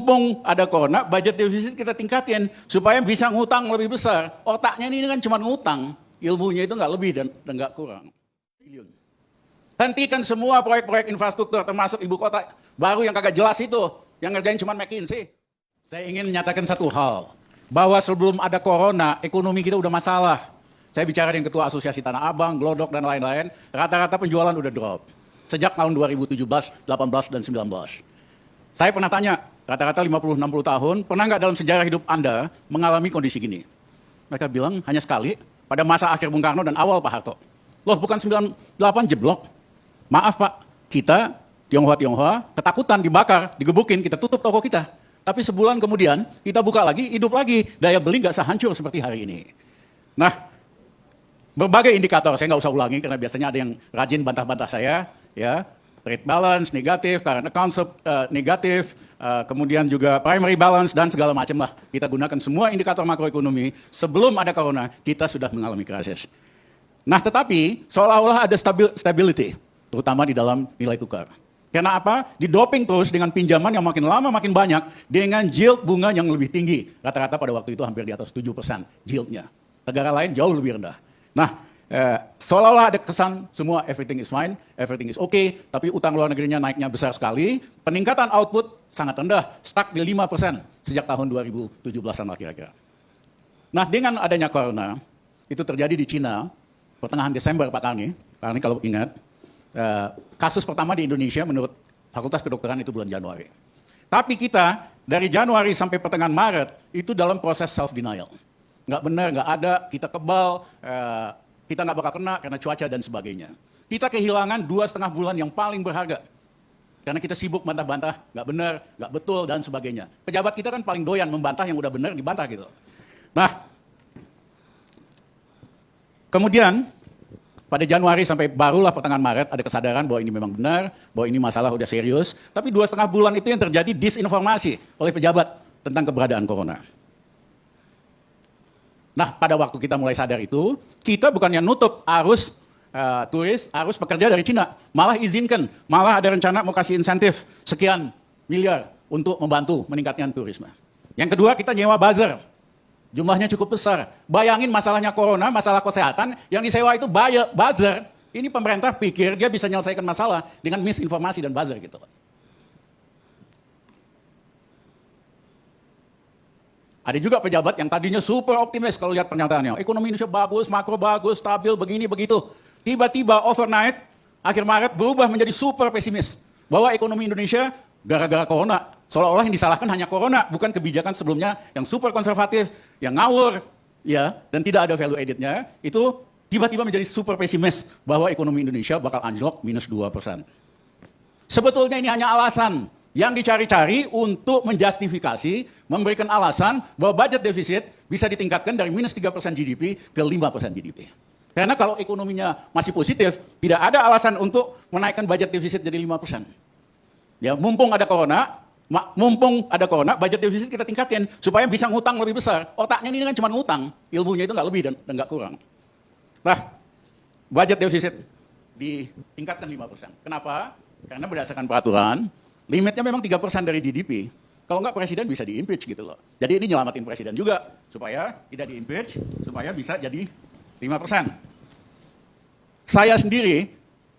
mumpung ada corona, budget defisit kita tingkatin supaya bisa ngutang lebih besar. Otaknya ini kan cuma ngutang, ilmunya itu nggak lebih dan nggak kurang. Hentikan semua proyek-proyek infrastruktur termasuk ibu kota baru yang kagak jelas itu, yang ngerjain cuma McKinsey. Saya ingin menyatakan satu hal, bahwa sebelum ada corona, ekonomi kita udah masalah. Saya bicara dengan Ketua Asosiasi Tanah Abang, Glodok, dan lain-lain, rata-rata penjualan udah drop. Sejak tahun 2017, 18, dan 19. Saya pernah tanya, rata-rata 50-60 tahun, pernah nggak dalam sejarah hidup Anda mengalami kondisi gini? Mereka bilang hanya sekali, pada masa akhir Bung Karno dan awal Pak Harto. Loh, bukan 98 jeblok. Maaf Pak, kita, Tionghoa, ketakutan, dibakar, digebukin, kita tutup toko kita. Tapi sebulan kemudian, kita buka lagi, hidup lagi. Daya beli nggak sehancur seperti hari ini. Nah, berbagai indikator, saya nggak usah ulangi, karena biasanya ada yang rajin bantah-bantah saya, ya. Trade balance negatif, current account negatif, kemudian juga primary balance dan segala macam lah. Kita gunakan semua indikator makroekonomi. Sebelum ada corona, kita sudah mengalami krisis. Nah, tetapi seolah-olah ada stability, terutama di dalam nilai tukar. Karena apa? Didoping terus dengan pinjaman yang makin lama makin banyak dengan yield bunga yang lebih tinggi. Rata-rata pada waktu itu hampir di atas 7% yieldnya. Negara lain jauh lebih rendah. Nah, seolah-olah ada kesan semua everything is fine, everything is okay, tapi utang luar negerinya naiknya besar sekali, peningkatan output sangat rendah, stuck di 5% sejak tahun 2017-an lah kira-kira. Nah, dengan adanya corona, itu terjadi di Cina, pertengahan Desember Pak Karni kalau ingat, kasus pertama di Indonesia menurut Fakultas Kedokteran itu bulan Januari. Tapi kita dari Januari sampai pertengahan Maret itu dalam proses self-denial. Nggak benar, nggak ada, kita kebal, kita nggak bakal kena karena cuaca dan sebagainya. Kita kehilangan 2,5 bulan yang paling berharga. Karena kita sibuk bantah-bantah, nggak benar, nggak betul, dan sebagainya. Pejabat kita kan paling doyan membantah yang udah benar, dibantah gitu. Nah, kemudian pada Januari sampai barulah pertengahan Maret ada kesadaran bahwa ini memang benar, bahwa ini masalah udah serius. Tapi 2,5 bulan itu yang terjadi disinformasi oleh pejabat tentang keberadaan corona. Nah, pada waktu kita mulai sadar itu, kita bukannya nutup arus turis, arus pekerja dari Cina. Malah izinkan, malah ada rencana mau kasih insentif sekian miliar untuk membantu meningkatkan turisme. Yang kedua, kita nyewa buzzer. Jumlahnya cukup besar. Bayangin masalahnya corona, masalah kesehatan, yang disewa itu buzzer. Ini pemerintah pikir dia bisa menyelesaikan masalah dengan misinformasi dan buzzer gitu. Ada juga pejabat yang tadinya super optimis kalau lihat pernyataannya. Ekonomi Indonesia bagus, makro bagus, stabil, begini, begitu. Tiba-tiba overnight, akhir Maret berubah menjadi super pesimis. Bahwa ekonomi Indonesia gara-gara corona. Seolah-olah yang disalahkan hanya corona, bukan kebijakan sebelumnya yang super konservatif, yang ngawur, ya, dan tidak ada value added-nya. Itu tiba-tiba menjadi super pesimis bahwa ekonomi Indonesia bakal anjlok minus 2%. Sebetulnya ini hanya alasan yang dicari-cari untuk menjustifikasi, memberikan alasan bahwa budget defisit bisa ditingkatkan dari minus 3% GDP ke 5% GDP. Karena kalau ekonominya masih positif, tidak ada alasan untuk menaikkan budget defisit jadi 5%. Ya, mumpung ada corona, budget defisit kita tingkatin supaya bisa ngutang lebih besar. Otaknya ini kan cuma ngutang, ilmunya itu nggak lebih dan nggak kurang. Nah, budget defisit ditingkatkan 5%. Kenapa? Karena berdasarkan peraturan, limitnya memang 3% dari GDP. Kalau nggak presiden bisa di-impeach gitu loh. Jadi ini nyelamatin presiden juga. Supaya tidak di-impeach, supaya bisa jadi 5%. Saya sendiri,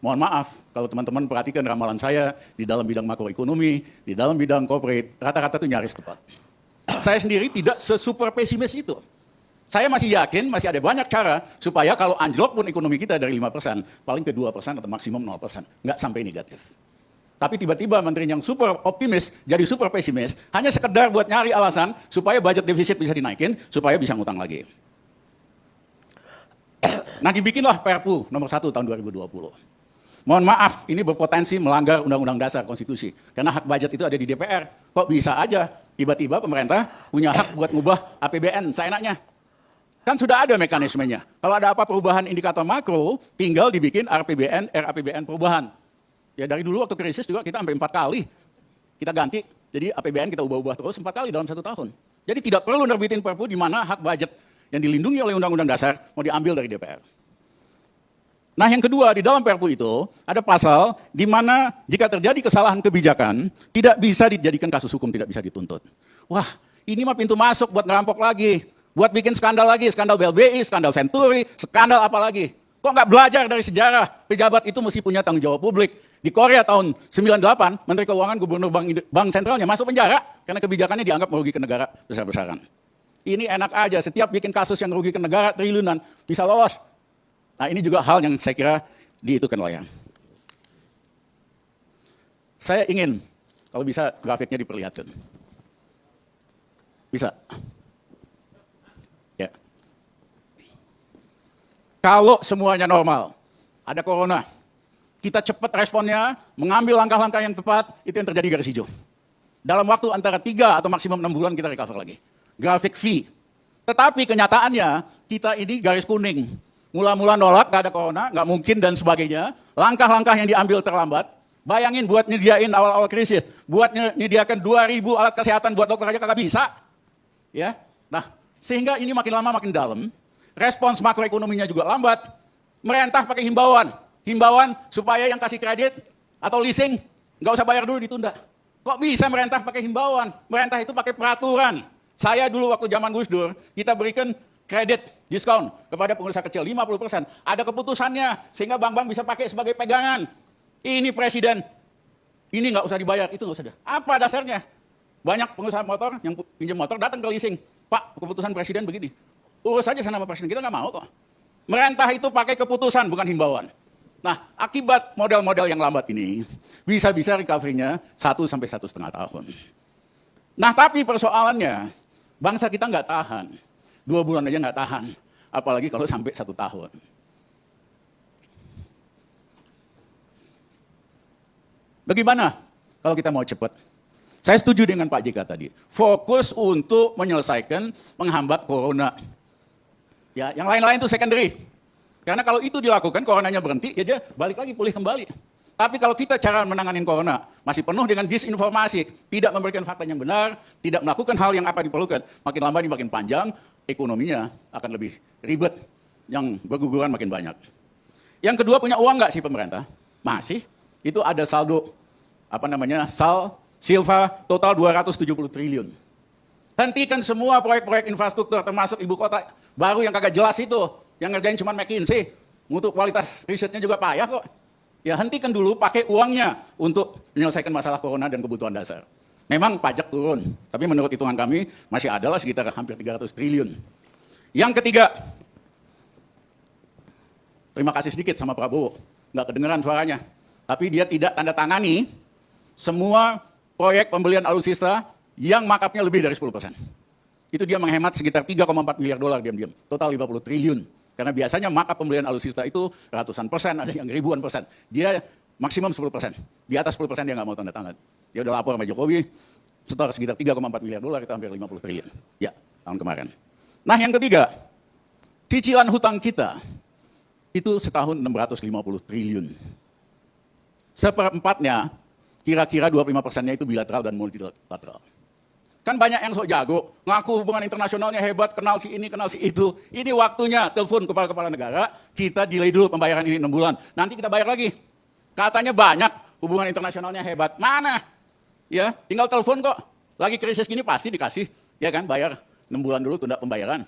mohon maaf, kalau teman-teman perhatikan ramalan saya di dalam bidang makroekonomi, di dalam bidang corporate, rata-rata itu nyaris tepat. Saya sendiri tidak sesuper pesimis itu. Saya masih yakin, masih ada banyak cara supaya kalau anjlok pun ekonomi kita dari 5%, paling ke 2% atau maksimum 0%. Nggak sampai negatif. Tapi tiba-tiba menteri yang super optimis jadi super pesimis hanya sekedar buat nyari alasan supaya budget defisit bisa dinaikin supaya bisa ngutang lagi. Nah, dibikinlah Perpu nomor 1 tahun 2020. Mohon maaf, ini berpotensi melanggar Undang-Undang Dasar Konstitusi. Karena hak budget itu ada di DPR. Kok bisa aja tiba-tiba pemerintah punya hak buat ngubah APBN seenaknya? Kan sudah ada mekanismenya. Kalau ada apa perubahan indikator makro, tinggal dibikin RAPBN perubahan. Ya dari dulu waktu krisis juga kita sampai 4 kali kita ganti. Jadi APBN kita ubah-ubah terus 4 kali dalam 1 tahun. Jadi tidak perlu nerbitin Perpu di mana hak budget yang dilindungi oleh Undang-Undang Dasar mau diambil dari DPR. Nah yang kedua, di dalam Perpu itu ada pasal di mana jika terjadi kesalahan kebijakan, tidak bisa dijadikan kasus hukum, tidak bisa dituntut. Wah, ini mah pintu masuk buat ngerampok lagi, buat bikin skandal lagi, skandal BLBI, skandal Senturi, skandal apa lagi. Kok nggak belajar dari sejarah? Pejabat itu mesti punya tanggung jawab publik. Di Korea tahun 98, Menteri Keuangan, Gubernur Bank Sentralnya masuk penjara karena kebijakannya dianggap merugikan negara besar-besaran. Ini enak aja, setiap bikin kasus yang merugikan negara triliunan, bisa lolos. Nah ini juga hal yang saya kira diitukan layak. Saya ingin, kalau bisa grafiknya diperlihatkan. Bisa? Ya. Kalau semuanya normal, ada corona, kita cepat responnya, mengambil langkah-langkah yang tepat, itu yang terjadi garis hijau. Dalam waktu antara 3 atau maksimum 6 bulan kita recover lagi. Grafik V. Tetapi kenyataannya, kita ini garis kuning. Mula-mula nolak, gak ada corona, gak mungkin dan sebagainya. Langkah-langkah yang diambil terlambat. Bayangin buat nyediain awal-awal krisis. Buat nyediakan 2.000 alat kesehatan buat dokter aja kagak bisa. Ya, nah sehingga ini makin lama makin dalam. Respons makroekonominya juga lambat. Merentah pakai himbauan. Himbauan supaya yang kasih kredit atau leasing nggak usah bayar dulu, ditunda. Kok bisa merentah pakai himbauan? Merentah itu pakai peraturan. Saya dulu waktu zaman Gus Dur, kita berikan kredit diskon kepada pengusaha kecil 50%. Ada keputusannya sehingga bank-bank bisa pakai sebagai pegangan. Ini presiden, ini nggak usah dibayar, itu nggak usah. Apa dasarnya? Banyak pengusaha motor yang pinjam motor datang ke leasing. Pak, keputusan presiden begini. Urus saja sama presiden, kita nggak mau kok. Merentah itu pakai keputusan, bukan himbauan. Nah, akibat model-model yang lambat ini, bisa-bisa recovery-nya 1 sampai 1,5 tahun. Nah, tapi persoalannya, bangsa kita nggak tahan. 2 bulan aja nggak tahan, apalagi kalau sampai 1 tahun. Bagaimana kalau kita mau cepat? Saya setuju dengan Pak JK tadi. Fokus untuk menyelesaikan menghambat corona. Ya, yang lain-lain itu secondary. Karena kalau itu dilakukan, coronanya berhenti, ya dia balik lagi, pulih kembali. Tapi kalau kita cara menanganin corona masih penuh dengan disinformasi, tidak memberikan fakta yang benar, tidak melakukan hal yang apa diperlukan, makin lama ini makin panjang, ekonominya akan lebih ribet, yang berguguran makin banyak. Yang kedua, punya uang nggak sih pemerintah? Masih. Itu ada saldo, Silva total 270 triliun. Hentikan semua proyek-proyek infrastruktur, termasuk ibu kota baru yang kagak jelas itu, yang ngerjain cuma McKinsey, mutu kualitas risetnya juga payah kok. Ya hentikan dulu, pakai uangnya untuk menyelesaikan masalah corona dan kebutuhan dasar. Memang pajak turun, tapi menurut hitungan kami masih adalah sekitar hampir 300 triliun. Yang ketiga, terima kasih sedikit sama Prabowo, nggak kedengeran suaranya. Tapi dia tidak tanda tangani semua proyek pembelian alutsista yang markupnya lebih dari 10%. Itu dia menghemat sekitar 3,4 miliar dolar diam-diam, total 50 triliun. Karena biasanya markup pembelian alutsista itu ratusan persen, ada yang ribuan persen. Dia maksimum 10%. Di atas 10% dia nggak mau tanda tangan. Dia udah lapor sama Jokowi, setor sekitar 3,4 miliar dolar, itu hampir 50 triliun. Ya, tahun kemarin. Nah yang ketiga, cicilan hutang kita itu setahun 650 triliun. Seperempatnya, kira-kira 25%-nya itu bilateral dan multilateral. Kan banyak yang sok jago, ngaku hubungan internasionalnya hebat, kenal si ini, kenal si itu. Ini waktunya telepon kepala-kepala negara, kita delay dulu pembayaran ini 6 bulan. Nanti kita bayar lagi. Katanya banyak hubungan internasionalnya hebat. Mana? Ya, tinggal telepon kok. Lagi krisis gini pasti dikasih, ya kan, bayar 6 bulan dulu tunda pembayaran.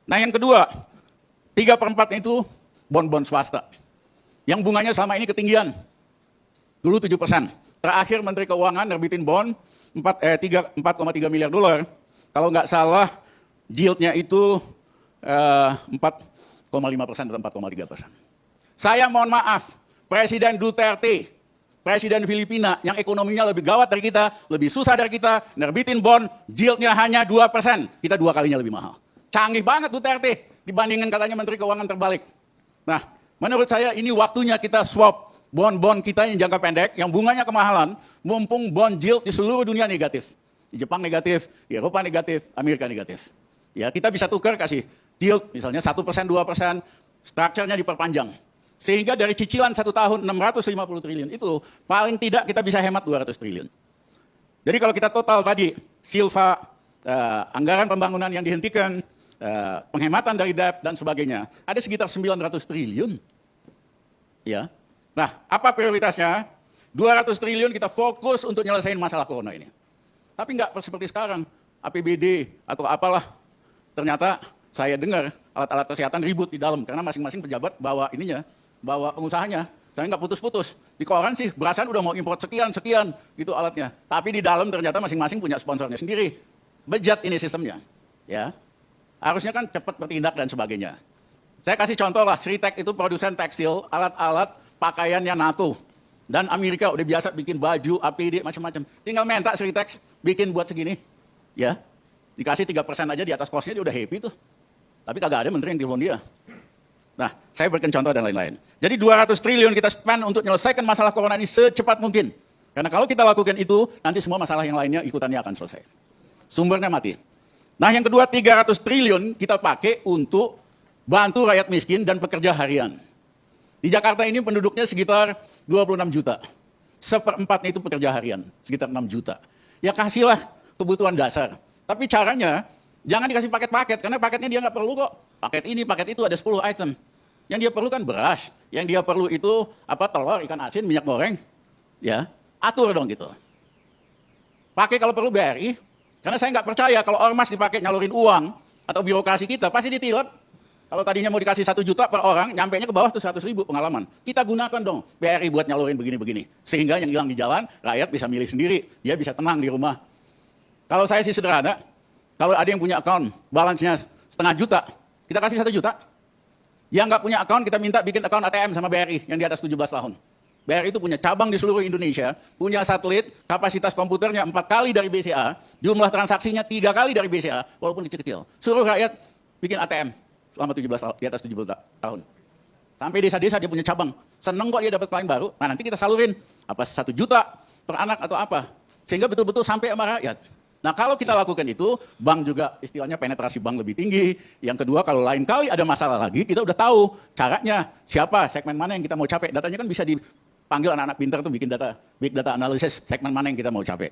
Nah yang kedua, 3/4 itu bond-bond swasta. Yang bunganya selama ini ketinggian. Dulu 7%. Terakhir Menteri Keuangan nerbitin bond 4,3 miliar dolar. Kalau nggak salah, yieldnya itu 4,5% atau 4,3%. Saya mohon maaf, Presiden Duterte, Presiden Filipina yang ekonominya lebih gawat dari kita, lebih susah dari kita, nerbitin bond, yieldnya hanya 2%. Kita 2 kalinya lebih mahal. Canggih banget Duterte dibandingkan katanya Menteri Keuangan terbalik. Nah, menurut saya ini waktunya kita swap bond-bond kita yang jangka pendek, yang bunganya kemahalan, mumpung bond yield di seluruh dunia negatif. Di Jepang negatif, di Eropa negatif, Amerika negatif. Ya, kita bisa tukar kasih yield misalnya 1%, 2%, strukturnya diperpanjang. Sehingga dari cicilan 1 tahun 650 triliun itu, paling tidak kita bisa hemat 200 triliun. Jadi kalau kita total tadi, Silva, anggaran pembangunan yang dihentikan, penghematan dari debt dan sebagainya, ada sekitar 900 triliun. Ya. Nah, apa prioritasnya? 200 triliun kita fokus untuk nyelesain masalah corona ini. Tapi nggak seperti sekarang, APBD atau apalah. Ternyata saya dengar alat-alat kesehatan ribut di dalam karena masing-masing pejabat bawa ininya, bawa pengusahanya. Saya nggak putus-putus. Di koran sih berasan udah mau import sekian gitu alatnya. Tapi di dalam ternyata masing-masing punya sponsornya sendiri. Bejat ini sistemnya. Ya. Harusnya kan cepat bertindak dan sebagainya. Saya kasih contoh lah, Sritek itu produsen tekstil, alat-alat pakaiannya NATO. Dan Amerika udah biasa bikin baju, APD, macam-macam. Tinggal minta Sritek bikin buat segini. Ya, dikasih 3% aja di atas kosnya dia udah happy tuh. Tapi kagak ada menteri yang telepon dia. Nah, saya berikan contoh dan lain-lain. Jadi 200 triliun kita spend untuk menyelesaikan masalah corona ini secepat mungkin. Karena kalau kita lakukan itu, nanti semua masalah yang lainnya ikutannya akan selesai. Sumbernya mati. Nah, yang kedua 300 triliun kita pakai untuk bantu rakyat miskin dan pekerja harian. Di Jakarta ini penduduknya sekitar 26 juta. Seperempatnya itu pekerja harian, sekitar 6 juta. Ya kasihlah kebutuhan dasar. Tapi caranya, jangan dikasih paket-paket, karena paketnya dia nggak perlu kok. Paket ini, paket itu, ada 10 item. Yang dia perlu kan beras, yang dia perlu itu telur, ikan asin, minyak goreng. Ya, atur dong gitu. Pakai kalau perlu BRI, karena saya nggak percaya kalau ormas dipakai nyalurin uang, atau birokrasi kita, pasti ditilep. Kalau tadinya mau dikasih 1 juta per orang, nyampenya ke bawah tuh 100 ribu pengalaman. Kita gunakan dong BRI buat nyalurin begini-begini. Sehingga yang hilang di jalan, rakyat bisa milih sendiri. Dia bisa tenang di rumah. Kalau saya sih sederhana, kalau ada yang punya account, balance-nya setengah juta, kita kasih 1 juta. Yang nggak punya account, kita minta bikin account ATM sama BRI yang di atas 17 tahun. BRI itu punya cabang di seluruh Indonesia, punya satelit, kapasitas komputernya 4 kali dari BCA, jumlah transaksinya 3 kali dari BCA, walaupun kecil-kecil. Suruh rakyat bikin ATM. Selama 17 tahun, di atas 70 tahun. Sampai desa-desa dia punya cabang. Seneng kok dia dapat klien baru. Nah nanti kita salurin. Apa 1 juta per anak atau apa. Sehingga betul-betul sampai sama rakyat. Nah kalau kita lakukan itu, bank juga istilahnya penetrasi bank lebih tinggi. Yang kedua kalau lain kali ada masalah lagi, kita udah tahu caranya. Siapa, segmen mana yang kita mau capai. Datanya kan bisa dipanggil anak-anak pintar tuh bikin data, big data analysis, segmen mana yang kita mau capai.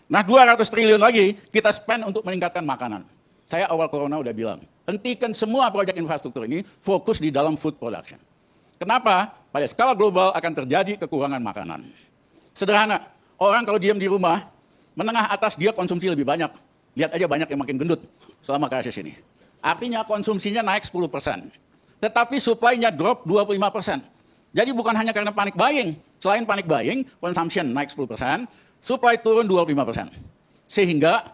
Nah 200 triliun lagi kita spend untuk meningkatkan makanan. Saya awal corona udah bilang, hentikan semua proyek infrastruktur ini fokus di dalam food production. Kenapa? Pada skala global akan terjadi kekurangan makanan. Sederhana, orang kalau diam di rumah, menengah atas dia konsumsi lebih banyak. Lihat aja banyak yang makin gendut selama krisis ini. Artinya konsumsinya naik 10%. Tetapi supply-nya drop 25%. Jadi bukan hanya karena panic buying. Selain panic buying, consumption naik 10%, supply turun 25%. Sehingga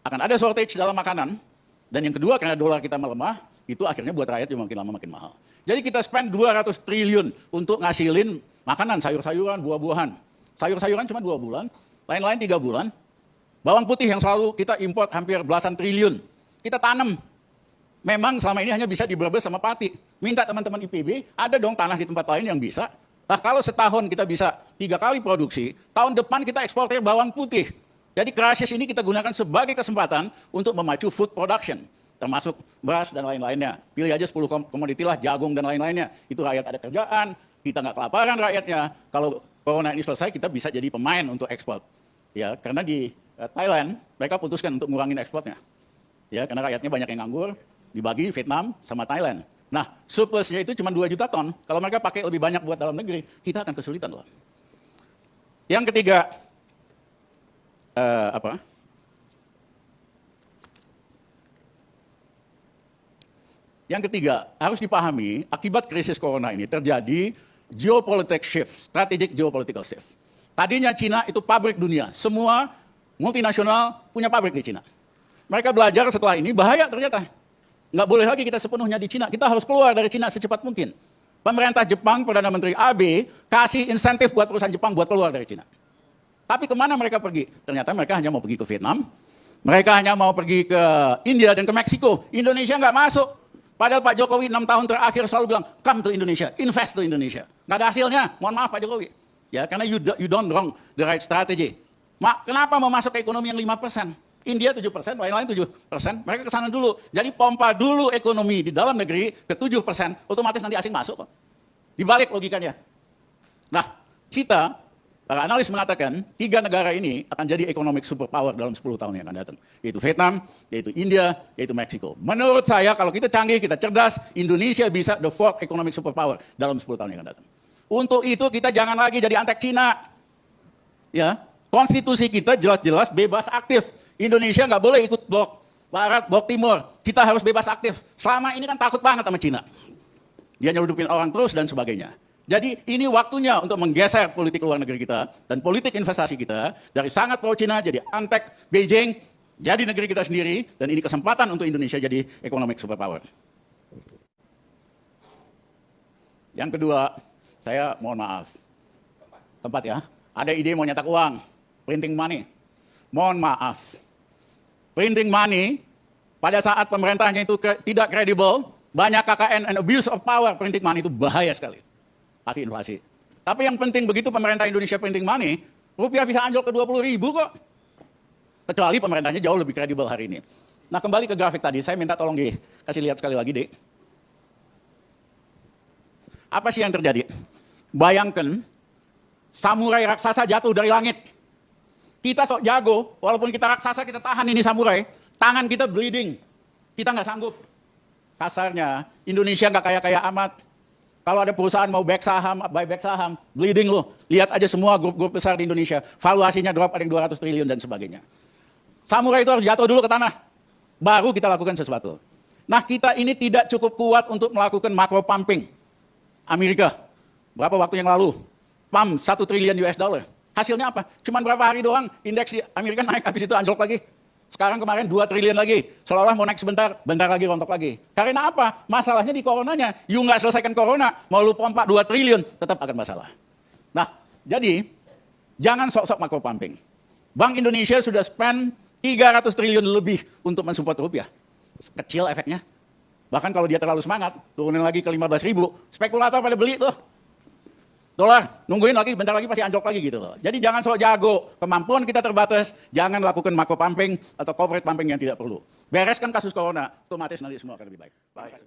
akan ada shortage dalam makanan. Dan yang kedua, karena dolar kita melemah, itu akhirnya buat rakyat juga makin lama makin mahal. Jadi kita spend 200 triliun untuk ngasilin makanan, sayur-sayuran, buah-buahan. Sayur-sayuran cuma 2 bulan, lain-lain 3 bulan. Bawang putih yang selalu kita import hampir belasan triliun. Kita tanam. Memang selama ini hanya bisa di Brebes sama Pati. Minta teman-teman IPB, ada dong tanah di tempat lain yang bisa. Nah kalau setahun kita bisa 3 kali produksi, tahun depan kita ekspornya bawang putih. Jadi krisis ini kita gunakan sebagai kesempatan untuk memacu food production. Termasuk beras dan lain-lainnya. Pilih aja 10 komoditi lah, jagung dan lain-lainnya. Itu rakyat ada kerjaan, kita nggak kelaparan rakyatnya. Kalau corona ini selesai, kita bisa jadi pemain untuk ekspor. Ya, karena di Thailand, mereka putuskan untuk ngurangin ekspornya. Ya, karena rakyatnya banyak yang nganggur, dibagi Vietnam sama Thailand. Nah, surplusnya itu cuma 2 juta ton. Kalau mereka pakai lebih banyak buat dalam negeri, kita akan kesulitan loh. Yang ketiga, Yang ketiga, harus dipahami akibat krisis corona ini terjadi geopolitical shift, strategic geopolitical shift. Tadinya Cina itu pabrik dunia, semua multinasional punya pabrik di Cina. Mereka belajar setelah ini bahaya ternyata. Nggak boleh lagi kita sepenuhnya di Cina, kita harus keluar dari Cina secepat mungkin. Pemerintah Jepang, Perdana Menteri Abe, kasih insentif buat perusahaan Jepang buat keluar dari Cina. Tapi kemana mereka pergi? Ternyata mereka hanya mau pergi ke Vietnam, mereka hanya mau pergi ke India dan ke Meksiko. Indonesia nggak masuk. Padahal Pak Jokowi 6 tahun terakhir selalu bilang, come to Indonesia, invest to Indonesia. Nggak ada hasilnya, mohon maaf Pak Jokowi. Ya, karena you don't wrong the right strategy. Kenapa mau masuk ke ekonomi yang 5%? India 7%, lain-lain 7%, mereka ke sana dulu. Jadi pompa dulu ekonomi di dalam negeri ke 7%, otomatis nanti asing masuk kok. Dibalik logikanya. Nah, kita para analis mengatakan 3 negara ini akan jadi economic superpower dalam 10 tahun yang akan datang. Yaitu Vietnam, yaitu India, yaitu Meksiko. Menurut saya kalau kita canggih, kita cerdas, Indonesia bisa the 4th economic superpower dalam 10 tahun yang akan datang. Untuk itu kita jangan lagi jadi antek Cina. Ya, konstitusi kita jelas-jelas bebas aktif. Indonesia nggak boleh ikut blok barat, blok timur. Kita harus bebas aktif. Selama ini kan takut banget sama Cina. Dia nyeludupin orang terus dan sebagainya. Jadi ini waktunya untuk menggeser politik luar negeri kita dan politik investasi kita dari sangat pro Cina jadi antek Beijing, jadi negeri kita sendiri, dan ini kesempatan untuk Indonesia jadi economic superpower. Yang kedua, saya mohon maaf. Tempat ya, ada ide mau nyetak uang, printing money. Mohon maaf. Printing money, pada saat pemerintahnya itu tidak kredibel, banyak KKN and abuse of power, printing money itu bahaya sekali. Pasti inflasi. Tapi yang penting begitu pemerintah Indonesia printing money, rupiah bisa anjlok ke 20.000 kok. Kecuali pemerintahnya jauh lebih kredibel hari ini. Nah kembali ke grafik tadi, saya minta tolong dikasih lihat sekali lagi, Dek. Apa sih yang terjadi? Bayangkan, samurai raksasa jatuh dari langit. Kita sok jago, walaupun kita raksasa, kita tahan ini samurai, tangan kita bleeding. Kita nggak sanggup. Kasarnya, Indonesia nggak kaya-kaya amat. Kalau ada perusahaan mau buyback saham, bleeding loh. Lihat aja semua grup-grup besar di Indonesia. Valuasinya drop ada yang 200 triliun dan sebagainya. Samurai itu harus jatuh dulu ke tanah. Baru kita lakukan sesuatu. Nah kita ini tidak cukup kuat untuk melakukan macro pumping. Amerika, berapa waktu yang lalu? Pump 1 triliun US dollar. Hasilnya apa? Cuman berapa hari doang indeks di Amerika naik, habis itu anjlok lagi. Sekarang kemarin 2 triliun lagi. Seolah-olah mau naik sebentar, bentar lagi rontok lagi. Karena apa? Masalahnya di coronanya. You nggak selesaikan corona, mau lu pompa 2 triliun, tetap akan masalah. Nah, jadi jangan sok-sok macro pumping. Bank Indonesia sudah spend 300 triliun lebih untuk mensupport rupiah. Kecil efeknya. Bahkan kalau dia terlalu semangat, turunin lagi ke 15.000, spekulator pada beli tuh. Dolar, nungguin lagi, bentar lagi pasti anjlok lagi gitu loh. Jadi jangan sok jago, kemampuan kita terbatas, jangan lakukan macro pumping atau corporate pumping yang tidak perlu. Bereskan kasus corona, otomatis nanti semua akan lebih baik. Baik.